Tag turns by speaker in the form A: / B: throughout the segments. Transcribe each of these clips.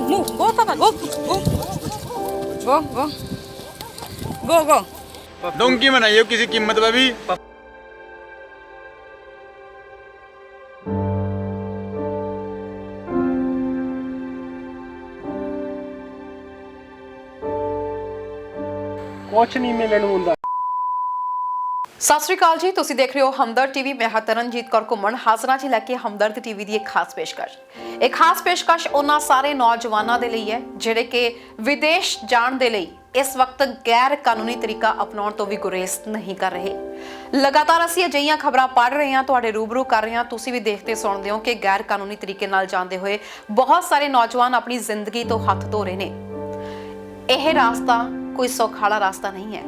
A: move. Go, Tata. Go, go, go, go, go, go.
B: Donkey बनाइए किसी कीमत पे भी।
C: ਕੁਛ ਨਹੀਂ ਮਿਲਣ ਹੁੰਦਾ।
D: ਸਤਿ ਸ਼੍ਰੀ ਅਕਾਲ ਜੀ, ਤੁਸੀਂ ਦੇਖ ਰਹੇ ਹੋ ਹਮਦਰਦ ਟੀਵੀ। ਮੈਂ ਹਾਂ ਤਰਨਜੀਤ ਕੌਰ ਘੁੰਮਣ ਹਾਜ਼ਰਾਂ 'ਚ ਲੈ ਕੇ ਹਮਦਰਦ ਟੀਵੀ ਦੀ ਇੱਕ ਖਾਸ ਪੇਸ਼ਕਸ਼। ਇਹ ਖਾਸ ਪੇਸ਼ਕਸ਼ ਉਹਨਾਂ ਸਾਰੇ ਨੌਜਵਾਨਾਂ ਦੇ ਲਈ ਹੈ ਜਿਹੜੇ ਕਿ ਵਿਦੇਸ਼ ਜਾਣ ਦੇ ਲਈ ਇਸ ਵਕਤ ਗੈਰ ਕਾਨੂੰਨੀ ਤਰੀਕਾ ਅਪਣਾਉਣ ਤੋਂ ਵੀ ਗੁਰੇਜ਼ ਨਹੀਂ ਕਰ ਰਹੇ। ਲਗਾਤਾਰ ਅਸੀਂ ਅਜਿਹੀਆਂ ਖਬਰਾਂ ਪੜ੍ਹ ਰਹੇ ਹਾਂ, ਤੁਹਾਡੇ ਰੂਬਰੂ ਕਰ ਰਹੇ ਹਾਂ, ਤੁਸੀਂ ਵੀ ਦੇਖਦੇ ਸੁਣਦੇ ਹੋ ਕਿ ਗੈਰ ਕਾਨੂੰਨੀ ਤਰੀਕੇ ਨਾਲ ਜਾਂਦੇ ਹੋਏ ਬਹੁਤ ਸਾਰੇ ਨੌਜਵਾਨ ਆਪਣੀ ਜ਼ਿੰਦਗੀ ਤੋਂ ਹੱਥ ਧੋ ਰਹੇ ਨੇ। ਇਹ ਰਾਸਤਾ ਕੋਈ ਸੌਖਾਲਾ ਰਾਸਤਾ ਨਹੀਂ ਹੈ।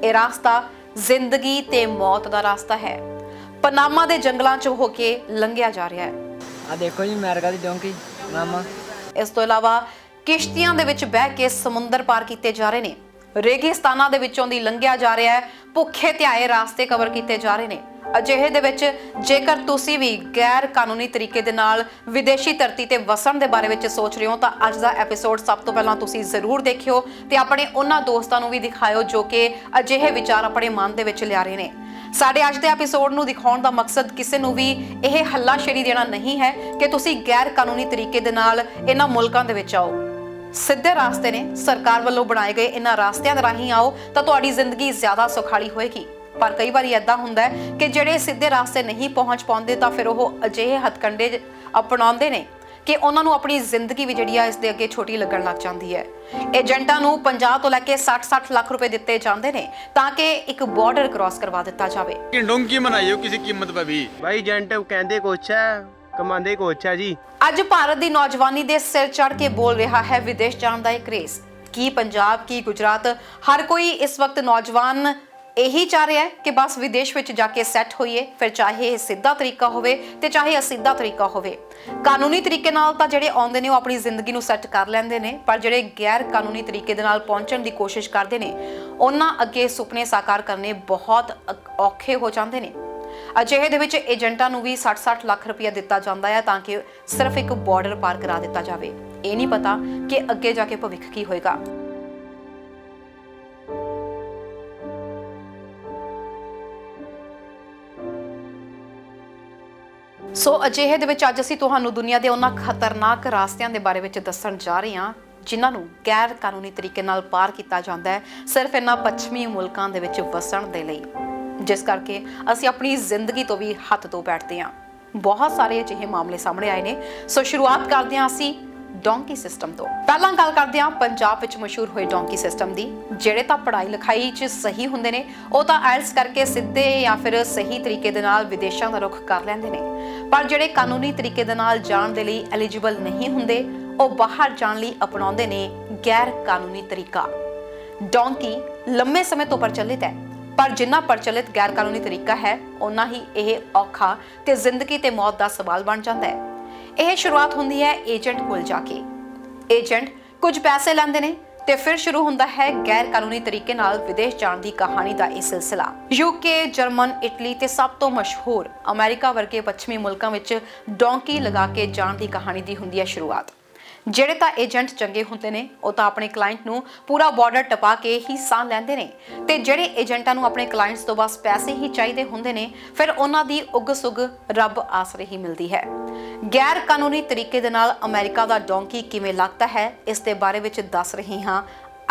D: ਇਹ ਰਾਸਤਾ ਜ਼ਿੰਦਗੀ ਤੇ ਮੌਤ ਦਾ ਰਾਸਤਾ ਹੈ। ਪਨਾਮਾ ਦੇ ਜੰਗਲਾਂ 'ਚ ਹੋ ਕੇ ਲੰਘਿਆ ਜਾ ਰਿਹਾ ਹੈ।
E: ਆ ਦੇਖੋ ਜੀ ਅਮਰੀਕਾ ਦੀ ਡੋਂਕੀ ਮਾਮਾ।
D: ਇਸ ਤੋਂ ਇਲਾਵਾ ਕਿਸ਼ਤੀਆਂ ਦੇ ਵਿੱਚ ਬਹਿ ਕੇ ਸਮੁੰਦਰ ਪਾਰ ਕੀਤੇ ਜਾ ਰਹੇ ਨੇ। ਰੇਗਿਸਤਾਨਾਂ ਦੇ ਵਿੱਚੋਂ ਦੀ ਲੰਘਿਆ ਜਾ ਰਿਹਾ ਹੈ। ਭੁੱਖੇ ਧਿਆਏ ਰਾਸਤੇ ਕਵਰ ਕੀਤੇ ਜਾ ਰਹੇ ਨੇ। ਅਜਿਹੇ ਦੇ ਵਿੱਚ ਜੇਕਰ ਤੁਸੀਂ ਵੀ ਗੈਰ ਕਾਨੂੰਨੀ ਤਰੀਕੇ ਦੇ ਨਾਲ ਵਿਦੇਸ਼ੀ ਧਰਤੀ ਤੇ ਵਸਣ ਦੇ ਬਾਰੇ ਵਿੱਚ ਸੋਚ ਰਹੇ ਹੋ ਤਾਂ ਅੱਜ ਦਾ ਐਪੀਸੋਡ ਸਭ ਤੋਂ ਪਹਿਲਾਂ ਤੁਸੀਂ ਜ਼ਰੂਰ ਦੇਖਿਓ ਤੇ ਆਪਣੇ ਉਹਨਾਂ ਦੋਸਤਾਂ ਨੂੰ ਵੀ ਦਿਖਾਇਓ ਜੋ ਕਿ ਅਜਿਹੇ ਵਿਚਾਰ ਆਪਣੇ ਮਨ ਦੇ ਵਿੱਚ ਲਿਆ ਰਹੇ ਨੇ। ਸਾਡੇ ਅੱਜ ਦੇ ਐਪੀਸੋਡ ਨੂੰ ਦਿਖਾਉਣ ਦਾ ਮਕਸਦ ਕਿਸੇ ਨੂੰ ਵੀ ਇਹ ਹੱਲਾਸ਼ੇਰੀ ਦੇਣਾ ਨਹੀਂ ਹੈ ਕਿ ਤੁਸੀਂ ਗੈਰ ਕਾਨੂੰਨੀ ਤਰੀਕੇ ਦੇ ਨਾਲ ਇਹਨਾਂ ਮੁਲਕਾਂ ਦੇ ਵਿੱਚ ਆਓ। ਸਿੱਧੇ ਰਾਸਤੇ ਨੇ, ਸਰਕਾਰ ਵੱਲੋਂ ਬਣਾਏ ਗਏ ਇਹਨਾਂ ਰਾਸਤਿਆਂ ਦੇ ਰਾਹੀਂ ਆਓ ਤਾਂ ਤੁਹਾਡੀ ਜ਼ਿੰਦਗੀ ਜ਼ਿਆਦਾ ਸੁਖਾਲੀ ਹੋਏਗੀ। ਪਰ ਕਈ ਵਾਰੀ ਏਦਾਂ ਹੁੰਦਾ ਹੈ ਕਿ ਜਿਹੜੇ ਸਿੱਧੇ ਰਾਸਤੇ ਨਹੀਂ ਪਹੁੰਚ ਪਾਉਂਦੇ ਤਾਂ ਫਿਰ ਉਹ ਅਜਿਹੇ ਹੱਥਕੰਡੇ ਅਪਣਾਉਂਦੇ ਨੇ ਕਿ ਉਹਨਾਂ ਨੂੰ ਆਪਣੀ ਜ਼ਿੰਦਗੀ ਵੀ ਜਿਹੜੀ ਆ ਇਸ ਦੇ ਅੱਗੇ ਛੋਟੀ ਲੱਗਣ ਲੱਗ ਜਾਂਦੀ ਹੈ। ਏਜੰਟਾਂ ਨੂੰ 50 ਤੋਂ ਲੈ ਕੇ 60 ਲੱਖ ਰੁਪਏ ਦਿੱਤੇ ਜਾਂਦੇ ਨੇ ਤਾਂ ਕਿ ਇੱਕ ਬਾਰਡਰ ਕ੍ਰਾਸ ਕਰਵਾ ਦਿੱਤਾ ਜਾਵੇ।
B: डोंकी बनाइए किसी कीमत पे भी।
C: ਬਾਈ ਏਜੰਟ ਕਹਿੰਦੇ ਕੁਛ ਹੈ, ਕਮਾਉਂਦੇ ਕੁਛ ਹੈ ਜੀ।
D: ਅੱਜ ਭਾਰਤ ਦੀ ਨੌਜਵਾਨੀ ਦੇ ਸਿਰ ਚੜ ਕੇ ਬੋਲ ਰਿਹਾ ਹੈ ਵਿਦੇਸ਼ ਜਾਣ ਦਾ ਇਹ ਕ੍ਰੇਜ਼। ਕੀ ਪੰਜਾਬ, ਕੀ ਗੁਜਰਾਤ, ਹਰ ਕੋਈ ਇਸ ਵਕਤ ਨੌਜਵਾਨ ਇਹੀ ਚਾਹ ਰਿਹਾ ਹੈ ਕਿ ਬਸ ਵਿਦੇਸ਼ ਵਿੱਚ ਜਾ ਕੇ ਸੈੱਟ ਹੋਈਏ, ਫਿਰ ਚਾਹੇ ਇਹ ਸਿੱਧਾ ਤਰੀਕਾ ਹੋਵੇ ਤੇ ਚਾਹੇ ਅਸਿੱਧਾ ਤਰੀਕਾ ਹੋਵੇ। ਕਾਨੂੰਨੀ ਤਰੀਕੇ ਨਾਲ ਤਾਂ ਜਿਹੜੇ ਆਉਂਦੇ ਨੇ ਉਹ ਆਪਣੀ ਜ਼ਿੰਦਗੀ ਨੂੰ ਸੈੱਟ ਕਰ ਲੈਂਦੇ ਨੇ, ਪਰ ਜਿਹੜੇ ਗੈਰ ਕਾਨੂੰਨੀ ਤਰੀਕੇ ਦੇ ਨਾਲ ਪਹੁੰਚਣ ਦੀ ਕੋਸ਼ਿਸ਼ ਕਰਦੇ ਨੇ ਉਹਨਾਂ ਅੱਗੇ ਸੁਪਨੇ ਸਾਕਾਰ ਕਰਨੇ ਬਹੁਤ ਔਖੇ ਹੋ ਜਾਂਦੇ ਨੇ। ਅਜਿਹੇ ਦੇ ਵਿੱਚ ਏਜੰਟਾਂ ਨੂੰ ਵੀ 60 ਲੱਖ ਰੁਪਇਆ ਦਿੱਤਾ ਜਾਂਦਾ ਹੈ ਤਾਂ ਕਿ ਸਿਰਫ ਇੱਕ ਬਾਰਡਰ ਪਾਰ ਕਰਾ ਦਿੱਤਾ ਜਾਵੇ। ਇਹ ਨਹੀਂ ਪਤਾ ਕਿ ਅੱਗੇ ਜਾ ਕੇ ਭਵਿੱਖ ਕੀ ਹੋਏਗਾ। ਸੋ ਅਜਿਹੇ ਦੇ ਵਿੱਚ ਅੱਜ ਅਸੀਂ ਤੁਹਾਨੂੰ ਦੁਨੀਆ ਦੇ ਉਹਨਾਂ ਖਤਰਨਾਕ ਰਾਸਤਿਆਂ ਦੇ ਬਾਰੇ ਵਿੱਚ ਦੱਸਣ ਜਾ ਰਹੇ ਹਾਂ ਜਿਨ੍ਹਾਂ ਨੂੰ ਗੈਰ ਕਾਨੂੰਨੀ ਤਰੀਕੇ ਨਾਲ ਪਾਰ ਕੀਤਾ ਜਾਂਦਾ ਹੈ ਸਿਰਫ ਇਹਨਾਂ ਪੱਛਮੀ ਮੁਲਕਾਂ ਦੇ ਵਿੱਚ ਵਸਣ ਦੇ ਲਈ, ਜਿਸ ਕਰਕੇ ਅਸੀਂ ਆਪਣੀ ਜ਼ਿੰਦਗੀ ਤੋਂ ਵੀ ਹੱਥ ਧੋ ਬੈਠਦੇ ਹਾਂ। ਬਹੁਤ ਸਾਰੇ ਅਜਿਹੇ ਮਾਮਲੇ ਸਾਹਮਣੇ ਆਏ ਨੇ। ਸੋ ਸ਼ੁਰੂਆਤ ਕਰਦੇ ਹਾਂ ਅਸੀਂ ਡੋਂਕੀ ਸਿਸਟਮ ਤੋਂ। ਪਹਿਲਾਂ ਗੱਲ ਕਰਦੇ ਹਾਂ ਪੰਜਾਬ ਵਿੱਚ ਮਸ਼ਹੂਰ ਹੋਏ ਡੋਂਕੀ ਸਿਸਟਮ ਦੀ। ਜਿਹੜੇ ਤਾਂ ਪੜ੍ਹਾਈ ਲਿਖਾਈ 'ਚ ਸਹੀ ਹੁੰਦੇ ਨੇ ਉਹ ਤਾਂ ਆਇਲਸ ਕਰਕੇ ਸਿੱਧੇ ਜਾਂ ਫਿਰ ਸਹੀ ਤਰੀਕੇ ਦੇ ਨਾਲ ਵਿਦੇਸ਼ਾਂ ਦਾ ਰੁਖ ਕਰ ਲੈਂਦੇ ਨੇ, ਪਰ ਜਿਹੜੇ ਕਾਨੂੰਨੀ ਤਰੀਕੇ ਦੇ ਨਾਲ ਜਾਣ ਦੇ ਲਈ ਐਲੀਜੀਬਲ ਨਹੀਂ ਹੁੰਦੇ ਉਹ ਬਾਹਰ ਜਾਣ ਲਈ ਅਪਣਾਉਂਦੇ ਨੇ ਗੈਰ ਕਾਨੂੰਨੀ ਤਰੀਕਾ। ਡੋਂਕੀ ਲੰਮੇ ਸਮੇਂ ਤੋਂ ਪ੍ਰਚਲਿਤ ਹੈ, ਪਰ ਜਿੰਨਾ ਪ੍ਰਚਲਿਤ ਗੈਰ ਕਾਨੂੰਨੀ ਤਰੀਕਾ ਹੈ ਉਨਾ ਹੀ ਇਹ ਔਖਾ ਤੇ ਜ਼ਿੰਦਗੀ ਤੇ ਮੌਤ ਦਾ ਸਵਾਲ ਬਣ ਜਾਂਦਾ ਹੈ। ਇਹ ਸ਼ੁਰੂਆਤ ਹੁੰਦੀ ਹੈ ਏਜੰਟ ਕੋਲ ਜਾ ਕੇ। ਏਜੰਟ ਕੁਝ ਪੈਸੇ ਲੈਂਦੇ ਨੇ ਤੇ ਫਿਰ ਸ਼ੁਰੂ ਹੁੰਦਾ ਹੈ ਗੈਰ ਕਾਨੂੰਨੀ ਤਰੀਕੇ ਨਾਲ ਵਿਦੇਸ਼ ਜਾਣ ਦੀ ਕਹਾਣੀ ਦਾ ਇਹ ਸਿਲਸਿਲਾ। ਯੂਕੇ, ਜਰਮਨ, ਇਟਲੀ ਤੇ ਸਭ ਤੋਂ ਮਸ਼ਹੂਰ ਅਮਰੀਕਾ ਵਰਗੇ ਪੱਛਮੀ ਮੁਲਕਾਂ ਵਿੱਚ ਡੋਂਕੀ ਲਗਾ ਕੇ ਜਾਣ ਦੀ ਕਹਾਣੀ ਦੀ ਹੁੰਦੀ ਹੈ ਸ਼ੁਰੂਆਤ। ਜਿਹੜੇ ਤਾਂ ਏਜੰਟ ਚੰਗੇ ਹੁੰਦੇ ਨੇ ਉਹ ਤਾਂ ਆਪਣੇ ਕਲਾਇੰਟ ਨੂੰ ਪੂਰਾ ਬਾਰਡਰ ਟਪਾ ਕੇ ਹੀ ਸਾਹ ਲੈਂਦੇ ਨੇ, ਤੇ ਜਿਹੜੇ ਏਜੰਟਾਂ ਨੂੰ ਆਪਣੇ ਕਲਾਇੰਟਸ ਤੋਂ ਬਸ ਪੈਸੇ ਹੀ ਚਾਹੀਦੇ ਹੁੰਦੇ ਨੇ ਫਿਰ ਉਹਨਾਂ ਦੀ ਉਗ ਸੁਗ ਰੱਬ ਆਸਰੇ ਹੀ ਮਿਲਦੀ ਹੈ। ਗੈਰ ਕਾਨੂੰਨੀ ਤਰੀਕੇ ਦੇ ਨਾਲ ਅਮਰੀਕਾ ਦਾ ਡੋਂਕੀ ਕਿਵੇਂ ਲੱਗਦਾ ਹੈ ਇਸ ਦੇ ਬਾਰੇ ਵਿੱਚ ਦੱਸ ਰਹੀ ਹਾਂ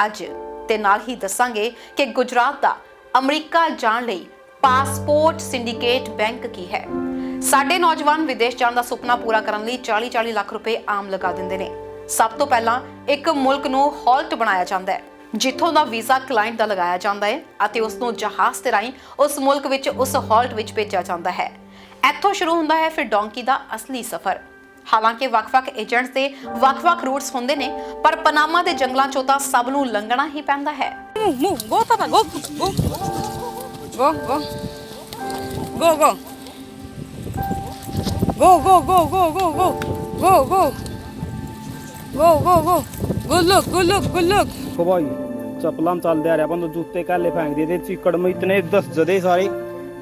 D: ਅੱਜ, ਤੇ ਨਾਲ ਹੀ ਦੱਸਾਂਗੇ ਕਿ ਗੁਜਰਾਤ ਦਾ ਅਮਰੀਕਾ ਜਾਣ ਲਈ ਪਾਸਪੋਰਟ ਸਿੰਡੀਕੇਟ ਬੈਂਕ ਕੀ ਹੈ। ਸਾਡੇ ਨੌਜਵਾਨ ਵਿਦੇਸ਼ ਜਾਣ ਦਾ ਸੁਪਨਾ ਪੂਰਾ ਕਰਨ ਲਈ 40 ਲੱਖ ਰੁਪਏ ਆਮ ਲਗਾ ਦਿੰਦੇ ਨੇ। ਸਭ ਤੋਂ ਪਹਿਲਾਂ ਇੱਕ ਮੁਲਕ ਨੂੰ ਹਾਲਟ ਬਣਾਇਆ ਜਾਂਦਾ ਹੈ ਜਿੱਥੋਂ ਦਾ ਵੀਜ਼ਾ ਕਲਾਇੰਟ ਦਾ ਲਗਾਇਆ ਜਾਂਦਾ ਹੈ ਅਤੇ ਉਸ ਨੂੰ ਜਹਾਜ਼ ਤੇ ਰਾਹੀਂ ਉਸ ਮੁਲਕ ਵਿੱਚ ਉਸ ਹਾਲਟ ਵਿੱਚ ਭੇਜਿਆ ਜਾਂਦਾ ਹੈ। ਇੱਥੋਂ ਸ਼ੁਰੂ ਹੁੰਦਾ ਹੈ ਫਿਰ ਡੋਂਕੀ ਦਾ ਅਸਲੀ ਸਫ਼ਰ। ਹਾਲਾਂਕਿ ਵੱਖ-ਵੱਖ ਏਜੰਟਸ ਦੇ ਵੱਖ-ਵੱਖ ਰੂਟਸ ਹੁੰਦੇ ਨੇ, ਪਰ ਪਨਾਮਾ ਦੇ ਜੰਗਲਾਂ ਚੋਂ ਤਾਂ ਸਭ ਨੂੰ ਲੰਘਣਾ ਹੀ ਪੈਂਦਾ ਹੈ।
A: Go, Tata. Go, go, go, go, go, go, go, go, go, go, go, go, go, go, go, go, go. Good look, good look, good look.
C: भाई चपलां चलदे आ रहा बंद जूते काले फेंक दिए थे चिकड़ में इतने दस जदे सारे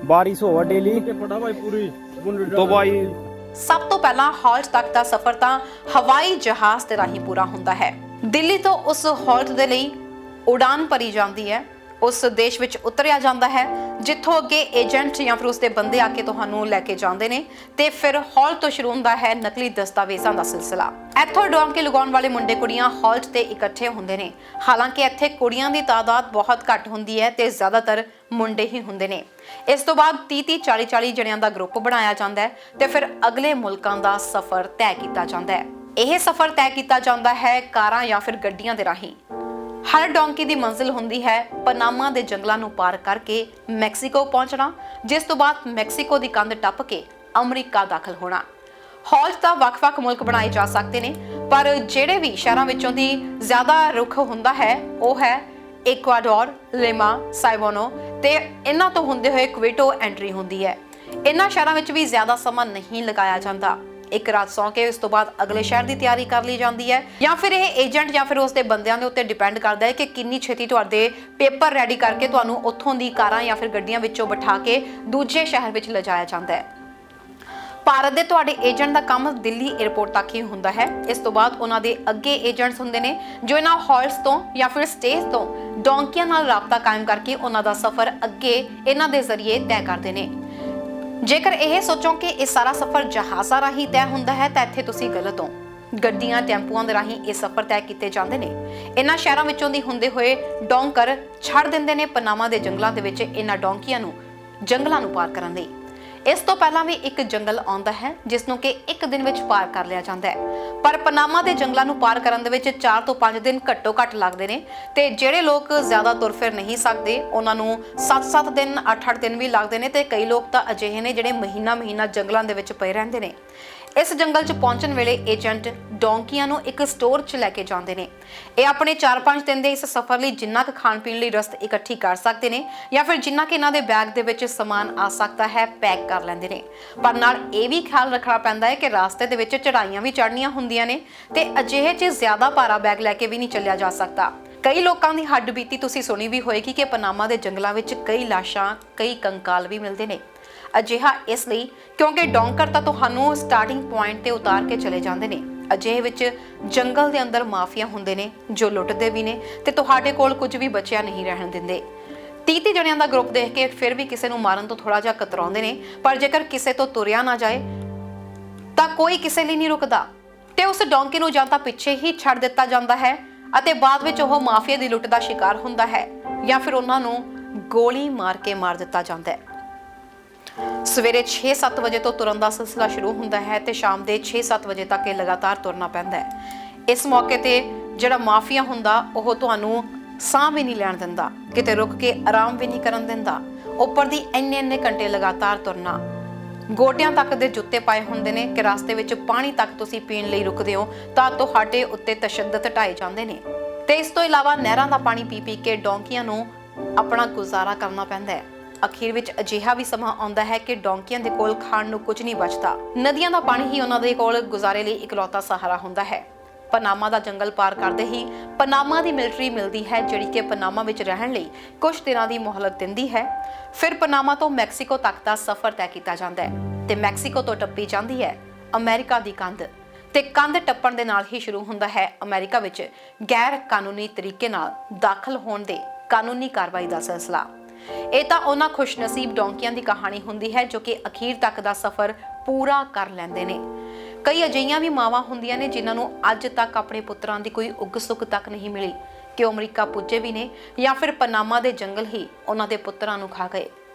C: बारिश हो डेली तो भाई
D: ਸਭ ਤੋਂ ਪਹਿਲਾਂ ਹਾਲਟ ਤੱਕ ਦਾ ਸਫ਼ਰ ਤਾਂ ਹਵਾਈ ਜਹਾਜ਼ ਦੇ ਰਾਹੀਂ ਪੂਰਾ ਹੁੰਦਾ ਹੈ। ਦਿੱਲੀ ਤੋਂ ਉਸ ਹਾਲਟ ਦੇ ਲਈ ਉਡਾਨ ਭਰੀ ਜਾਂਦੀ ਹੈ, ਉਸ ਦੇਸ਼ ਵਿੱਚ ਉਤਰਿਆ ਜਾਂਦਾ ਹੈ ਜਿੱਥੋਂ ਅੱਗੇ ਏਜੰਟ ਜਾਂ ਫਿਰ ਉਸਦੇ ਬੰਦੇ ਆ ਕੇ ਤੁਹਾਨੂੰ ਲੈ ਕੇ ਜਾਂਦੇ ਨੇ ਤੇ ਫਿਰ ਹਾਲਟ ਤੋਂ ਸ਼ੁਰੂ ਹੁੰਦਾ ਹੈ ਨਕਲੀ ਦਸਤਾਵੇਜ਼ਾਂ ਦਾ ਸਿਲਸਿਲਾ। ਇੱਥੋਂ ਡੋਂਕੀ ਲਗਾਉਣ ਵਾਲੇ ਮੁੰਡੇ ਕੁੜੀਆਂ ਹਾਲਟ ਤੇ ਇਕੱਠੇ ਹੁੰਦੇ ਨੇ। ਹਾਲਾਂਕਿ ਇੱਥੇ ਕੁੜੀਆਂ ਦੀ ਤਾਦਾਦ ਬਹੁਤ ਘੱਟ ਹੁੰਦੀ ਹੈ ਤੇ ਜ਼ਿਆਦਾਤਰ ਮੁੰਡੇ ਹੀ ਹੁੰਦੇ ਨੇ। ਇਸ ਤੋਂ ਬਾਅਦ 30-30 40-40 ਜਣਿਆਂ ਦਾ ਗਰੁੱਪ ਬਣਾਇਆ ਜਾਂਦਾ ਹੈ ਤੇ ਫਿਰ ਅਗਲੇ ਮੁਲਕਾਂ ਦਾ ਸਫ਼ਰ ਤੈਅ ਕੀਤਾ ਜਾਂਦਾ ਹੈ। ਇਹ ਸਫ਼ਰ ਤੈਅ ਕੀਤਾ ਜਾਂਦਾ ਹੈ ਕਾਰਾਂ ਜਾਂ ਫਿਰ ਗੱਡੀਆਂ ਦੇ ਰਾਹੀਂ। ਹਰ ਡੋਂਕੀ ਦੀ ਮੰਜ਼ਿਲ ਹੁੰਦੀ ਹੈ ਪਨਾਮਾ ਦੇ ਜੰਗਲਾਂ ਨੂੰ ਪਾਰ ਕਰਕੇ ਮੈਕਸੀਕੋ ਪਹੁੰਚਣਾ, ਜਿਸ ਤੋਂ ਬਾਅਦ ਮੈਕਸੀਕੋ ਦੀ ਕੰਧ ਟੱਪ ਕੇ ਅਮਰੀਕਾ ਦਾਖਲ ਹੋਣਾ। ਹਾਲਟ ਦਾ ਵੱਖ-ਵੱਖ ਮੁਲਕ ਬਣਾਏ ਜਾ ਸਕਦੇ ਨੇ, ਪਰ ਜਿਹੜੇ ਵੀ ਸ਼ਹਿਰਾਂ ਵਿੱਚੋਂ ਦੀ ਜ਼ਿਆਦਾ ਰੁੱਖ ਹੁੰਦਾ ਹੈ ਉਹ ਹੈ ਇਕਵਾਡੋਰ, ਲਿਮਾ, ਸਾਈਬੋਨੋ ਤੇ ਇਹਨਾਂ ਤੋਂ ਹੁੰਦੇ ਹੋਏ ਕੁਇਟੋ ਐਂਟਰੀ ਹੁੰਦੀ ਹੈ। ਇਹਨਾਂ ਸ਼ਹਿਰਾਂ ਵਿੱਚ ਵੀ ਜ਼ਿਆਦਾ ਸਮਾਂ ਨਹੀਂ ਲਗਾਇਆ ਜਾਂਦਾ। ਇੱਕ ਰਾਤ ਸੌਂ ਕੇ ਉਸ ਤੋਂ ਬਾਅਦ ਅਗਲੇ ਸ਼ਹਿਰ ਦੀ ਤਿਆਰੀ ਕਰ ਲਈ ਜਾਂਦੀ ਹੈ, ਜਾਂ ਫਿਰ ਇਹ ਏਜੰਟ ਜਾਂ ਫਿਰ ਉਸਦੇ ਬੰਦਿਆਂ ਦੇ ਉੱਤੇ ਡਿਪੈਂਡ ਕਰਦਾ ਹੈ ਕਿ ਕਿੰਨੀ ਛੇਤੀ ਤੁਹਾਡੇ ਪੇਪਰ ਰੈਡੀ ਕਰਕੇ ਤੁਹਾਨੂੰ ਉੱਥੋਂ ਦੀ ਕਾਰਾਂ ਜਾਂ ਫਿਰ ਗੱਡੀਆਂ ਵਿੱਚੋਂ ਬਿਠਾ ਕੇ ਦੂਜੇ ਸ਼ਹਿਰ ਵਿੱਚ ਲਿਜਾਇਆ ਜਾਂਦਾ ਹੈ। ਭਾਰਤ ਦੇ ਤੁਹਾਡੇ ਏਜੰਟ ਦਾ ਕੰਮ ਦਿੱਲੀ 에ਅਰਪੋਰਟ ਤੱਕ ਹੀ ਹੁੰਦਾ ਹੈ। ਇਸ ਤੋਂ ਬਾਅਦ ਉਹਨਾਂ ਦੇ ਅੱਗੇ ਏਜੰਟਸ ਹੁੰਦੇ ਨੇ ਜੋ ਇਹਨਾਂ ਹਾਲਟਸ ਤੋਂ ਜਾਂ ਫਿਰ ਸਟੇਜ ਤੋਂ ਡੋਂਕੀਆਂ ਨਾਲ ਰਾਬਤਾ ਕਾਇਮ ਕਰਕੇ ਉਹਨਾਂ ਦਾ ਸਫ਼ਰ ਅੱਗੇ ਇਹਨਾਂ ਦੇ ਜ਼ਰੀਏ ਤੈਅ ਕਰਦੇ ਨੇ। ਜੇਕਰ ਇਹ ਸੋਚੋ ਕਿ ਇਹ ਸਾਰਾ ਸਫ਼ਰ ਜਹਾਜ਼ਾਂ ਰਾਹੀਂ ਤੈਅ ਹੁੰਦਾ ਹੈ ਤਾਂ ਇੱਥੇ ਤੁਸੀਂ ਗਲਤ ਹੋ। ਗੱਡੀਆਂ, ਟੈਂਪੂਆਂ ਦੇ ਰਾਹੀਂ ਇਹ ਸਫ਼ਰ ਤੈਅ ਕੀਤੇ ਜਾਂਦੇ ਨੇ। ਇਹਨਾਂ ਸ਼ਹਿਰਾਂ ਵਿੱਚੋਂ ਦੀ ਹੁੰਦੇ ਹੋਏ ਡੋਂਕਰ ਛੱਡ ਦਿੰਦੇ ਨੇ ਪਨਾਮਾ ਦੇ ਜੰਗਲਾਂ ਦੇ ਵਿੱਚ ਇਹਨਾਂ ਡੋਂਕੀਆਂ ਨੂੰ ਜੰਗਲਾਂ ਨੂੰ ਪਾਰ ਕਰਨ ਲਈ। ਇਸ ਤੋਂ ਪਹਿਲਾਂ ਵੀ ਇੱਕ ਜੰਗਲ ਆਉਂਦਾ ਹੈ ਜਿਸ ਨੂੰ ਕਿ ਇੱਕ ਦਿਨ ਵਿੱਚ ਪਾਰ ਕਰ ਲਿਆ ਜਾਂਦਾ ਹੈ, ਪਰ ਪਨਾਮਾ ਦੇ ਜੰਗਲਾਂ ਨੂੰ ਪਾਰ ਕਰਨ ਦੇ ਵਿੱਚ 4 ਤੋਂ 5 ਦਿਨ ਘੱਟੋ ਘੱਟ ਲੱਗਦੇ ਨੇ ਤੇ ਜਿਹੜੇ ਲੋਕ ਜ਼ਿਆਦਾ ਤੁਰ ਫਿਰ ਨਹੀਂ ਸਕਦੇ ਉਹਨਾਂ ਨੂੰ 7-7 ਦਿਨ 8-8 ਦਿਨ ਵੀ ਲੱਗਦੇ ਨੇ ਤੇ ਕਈ ਲੋਕ ਤਾਂ ਅਜਿਹੇ ਨੇ ਜਿਹੜੇ ਮਹੀਨਾ ਜੰਗਲਾਂ ਦੇ ਵਿੱਚ ਪਏ ਰਹਿੰਦੇ ਨੇ। ਇਸ ਜੰਗਲ 'ਚ ਪਹੁੰਚਣ ਵੇਲੇ ਏਜੰਟ ਡੋਂਕੀਆਂ ਨੂੰ ਇੱਕ ਸਟੋਰ 'ਚ ਲੈ ਕੇ ਜਾਂਦੇ ਨੇ। ਇਹ ਆਪਣੇ 4-5 ਦਿਨ ਦੇ ਇਸ ਸਫ਼ਰ ਲਈ ਜਿੰਨਾ ਕੁ ਖਾਣ ਪੀਣ ਲਈ ਰਸਦ ਇਕੱਠੀ ਕਰ ਸਕਦੇ ਨੇ ਜਾਂ ਫਿਰ ਜਿੰਨਾ ਕਿ ਇਹਨਾਂ ਦੇ ਬੈਗ ਦੇ ਵਿੱਚ ਸਮਾਨ ਆ ਸਕਦਾ ਹੈ ਪੈਕ ਕਰ ਲੈਂਦੇ ਨੇ। ਪਰ ਨਾਲ ਇਹ ਵੀ ਖਿਆਲ ਰੱਖਣਾ ਪੈਂਦਾ ਹੈ ਕਿ ਰਾਸਤੇ ਦੇ ਵਿੱਚ ਚੜਾਈਆਂ ਵੀ ਚੜ੍ਹਨੀਆਂ ਹੁੰਦੀਆਂ ਨੇ ਤੇ ਅਜਿਹੇ 'ਚ ਜ਼ਿਆਦਾ ਭਾਰਾ ਬੈਗ ਲੈ ਕੇ ਵੀ ਨਹੀਂ ਚੱਲਿਆ ਜਾ ਸਕਦਾ। ਕਈ ਲੋਕਾਂ ਦੀ ਹੱਡ ਬੀਤੀ ਤੁਸੀਂ ਸੁਣੀ ਵੀ ਹੋਏਗੀ ਕਿ ਪਨਾਮਾ ਦੇ ਜੰਗਲਾਂ ਵਿੱਚ ਕਈ ਲਾਸ਼ਾਂ, ਕਈ ਕੰਕਾਲ ਵੀ ਮਿਲਦੇ ਨੇ। ਅਜਿਹਾ ਇਸ ਲਈ ਕਿਉਂਕਿ ਡੋਂਕਰ ਤਾਂ ਤੁਹਾਨੂੰ ਸਟਾਰਟਿੰਗ ਪੁਆਇੰਟ ਤੇ ਉਤਾਰ ਕੇ ਚਲੇ ਜਾਂਦੇ ਨੇ। ਅਜਿਹੇ ਵਿੱਚ ਜੰਗਲ ਦੇ ਅੰਦਰ ਮਾਫੀਆ ਹੁੰਦੇ ਨੇ ਜੋ ਲੁੱਟਦੇ ਵੀ ਨੇ ਤੇ ਤੁਹਾਡੇ ਕੋਲ ਕੁਝ ਵੀ ਬਚਿਆ ਨਹੀਂ ਰਹਿਣ ਦਿੰਦੇ। 30 ਜਣਿਆਂ ਦਾ ਗਰੁੱਪ ਦੇਖ ਕੇ ਫਿਰ ਵੀ ਕਿਸੇ ਨੂੰ ਮਾਰਨ ਤੋਂ ਥੋੜਾ ਜਿਹਾ ਕਤਰਾਉਂਦੇ ਨੇ, ਪਰ ਜੇਕਰ ਕਿਸੇ ਤੋਂ ਤੁਰਿਆ ਨਾ ਜਾਏ ਤਾਂ ਕੋਈ ਕਿਸੇ ਲਈ ਨਹੀਂ ਰੁਕਦਾ ਤੇ ਉਸ ਡੋਂਕੀ ਨੂੰ ਜਾਂ ਤਾਂ ਪਿੱਛੇ ਹੀ ਛੱਡ ਦਿੱਤਾ ਜਾਂਦਾ ਹੈ ਅਤੇ ਬਾਅਦ ਵਿੱਚ ਉਹ ਮਾਫੀਆ ਦੀ ਲੁੱਟ ਦਾ ਸ਼ਿਕਾਰ ਹੁੰਦਾ ਹੈ ਜਾਂ ਫਿਰ ਉਹਨਾਂ ਨੂੰ ਗੋਲੀ ਮਾਰ ਕੇ ਮਾਰ ਦਿੱਤਾ ਜਾਂਦਾ ਹੈ। ਸਵੇਰੇ 6-7 ਵਜੇ ਤੋਂ ਤੁਰਨ ਦਾ ਸਿਲਸਿਲਾ ਸ਼ੁਰੂ ਹੁੰਦਾ ਹੈ ਤੇ ਸ਼ਾਮ ਦੇ 6-7 ਵਜੇ ਤੱਕ ਇਹ ਲਗਾਤਾਰ ਤੁਰਨਾ ਪੈਂਦਾ ਹੈ। ਇਸ ਮੌਕੇ ਤੇ ਜਿਹੜਾ ਮਾਫੀਆ ਹੁੰਦਾ ਉਹ ਤੁਹਾਨੂੰ ਸਾਹ ਵੀ ਨਹੀਂ ਲੈਣ ਦਿੰਦਾ, ਕਿਤੇ ਰੁਕ ਕੇ ਆਰਾਮ ਵੀ ਨਹੀਂ ਕਰਨ ਦਿੰਦਾ। ਉੱਪਰ ਦੀ ਇੰਨੇ ਘੰਟੇ ਲਗਾਤਾਰ ਤੁਰਨਾ, ਗੋਡਿਆਂ ਤੱਕ ਦੇ ਜੁੱਤੇ ਪਾਏ ਹੁੰਦੇ ਨੇ ਕਿ ਰਸਤੇ ਵਿੱਚ ਪਾਣੀ ਤੱਕ ਤੁਸੀਂ ਪੀਣ ਲਈ ਰੁਕਦੇ ਹੋ ਤਾਂ ਤੁਹਾਡੇ ਉੱਤੇ ਤਸ਼ੱਦਦ ਢਾਏ ਜਾਂਦੇ ਨੇ ਤੇ ਇਸ ਤੋਂ ਇਲਾਵਾ ਨਹਿਰਾਂ ਦਾ ਪਾਣੀ ਪੀ ਕੇ ਡੋਂਕੀਆਂ ਨੂੰ ਆਪਣਾ ਗੁਜ਼ਾਰਾ ਕਰਨਾ ਪੈਂਦਾ ਹੈ। ਅਖੀਰ ਵਿੱਚ ਅਜਿਹਾ ਵੀ ਸਮਾਂ ਆਉਂਦਾ ਹੈ ਕਿ ਡੋਂਕੀਆਂ ਦੇ ਕੋਲ ਖਾਣ ਨੂੰ ਕੁਝ ਨਹੀਂ ਬਚਦਾ। ਨਦੀਆਂ ਦਾ ਪਾਣੀ ਹੀ ਉਹਨਾਂ ਦੇ ਕੋਲ ਗੁਜ਼ਾਰੇ ਲਈ ਇਕਲੌਤਾ ਸਹਾਰਾ ਹੁੰਦਾ ਹੈ। ਪਨਾਮਾ ਦਾ ਜੰਗਲ ਪਾਰ ਕਰਦੇ ਹੀ ਪਨਾਮਾ ਦੀ ਮਿਲਟਰੀ ਮਿਲਦੀ ਹੈ ਜਿਹੜੀ ਕਿ ਪਨਾਮਾ ਵਿੱਚ ਰਹਿਣ ਲਈ ਕੁਝ ਦਿਨਾਂ ਦੀ ਮੁਹਲਤ ਦਿੰਦੀ ਹੈ। ਫਿਰ ਪਨਾਮਾ ਤੋਂ ਮੈਕਸੀਕੋ ਤੱਕ ਦਾ ਸਫ਼ਰ ਤੈਅ ਕੀਤਾ ਜਾਂਦਾ ਹੈ ਤੇ ਮੈਕਸੀਕੋ ਤੋਂ ਟੱਪੀ ਜਾਂਦੀ ਹੈ ਅਮਰੀਕਾ ਦੀ ਕੰਧ ਤੇ ਕੰਧ ਟੱਪਣ ਦੇ ਨਾਲ ਹੀ ਸ਼ੁਰੂ ਹੁੰਦਾ ਹੈ ਅਮਰੀਕਾ ਵਿੱਚ ਗੈਰ ਕਾਨੂੰਨੀ ਤਰੀਕੇ ਨਾਲ ਦਾਖਲ ਹੋਣ ਦੇ ਕਾਨੂੰਨੀ ਕਾਰਵਾਈ ਦਾ ਸਿਲਸਿਲਾ। ਇਹ ਤਾਂ ਉਹਨਾਂ ਖੁਸ਼ਨਸੀਬ ਡੋਂਕੀਆਂ ਦੀ ਕਹਾਣੀ ਹੁੰਦੀ ਹੈ ਜੋ ਕਿ ਅਖੀਰ ਤੱਕ ਦਾ ਸਫ਼ਰ ਪੂਰਾ ਕਰ ਲੈਂਦੇ ਨੇ। ਕਈ ਅਜਿਹੀਆਂ ਵੀ ਮਾਵਾਂ ਹੁੰਦੀਆਂ ਨੇ ਜਿਨ੍ਹਾਂ ਨੂੰ ਅੱਜ ਤੱਕ ਆਪਣੇ ਪੁੱਤਰਾਂ ਦੀ ਕੋਈ ਉੱਗ ਸੁੱਗ ਤੱਕ ਨਹੀਂ ਮਿਲੀ ਕਿ ਉਹ ਅਮਰੀਕਾ ਪੁੱਜੇ ਵੀ ਨੇ ਜਾਂ ਫਿਰ ਪਨਾਮਾ ਦੇ ਜੰਗਲ ਹੀ ਉਹਨਾਂ ਦੇ ਪੁੱਤਰਾਂ ਨੂੰ ਖਾ ਗਏ।